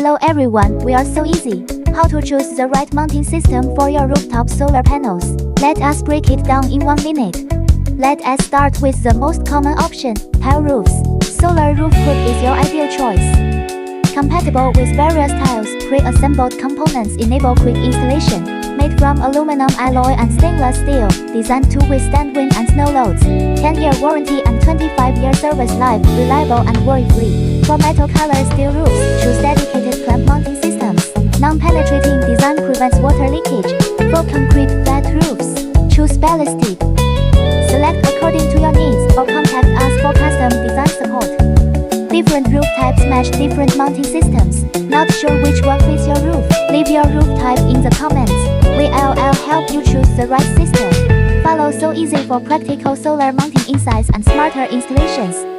Hello everyone, we are so easy. How to choose the right mounting system for your rooftop solar panels. Let us break it down in 1 minute. Let us start with the most common option, tile roofs. Solar roof hood is your ideal choice. Compatible with various tiles, pre-assembled components enable quick installation. Made from aluminum alloy and stainless steel, designed to withstand wind and snow loads. 10-year warranty and 25-year service life, reliable and worry-free. For metal color steel roofs, choose dedicated clamp mounting systems. Non-penetrating design prevents water leakage. For concrete flat roofs, choose ballasted. Select according to your needs or contact us for custom design support. Different roof types match different mounting systems. Not sure which one fits your roof? Leave your roof type in the comments. We'll help you choose the right system. Follow So Easy for practical solar mounting insights and smarter installations.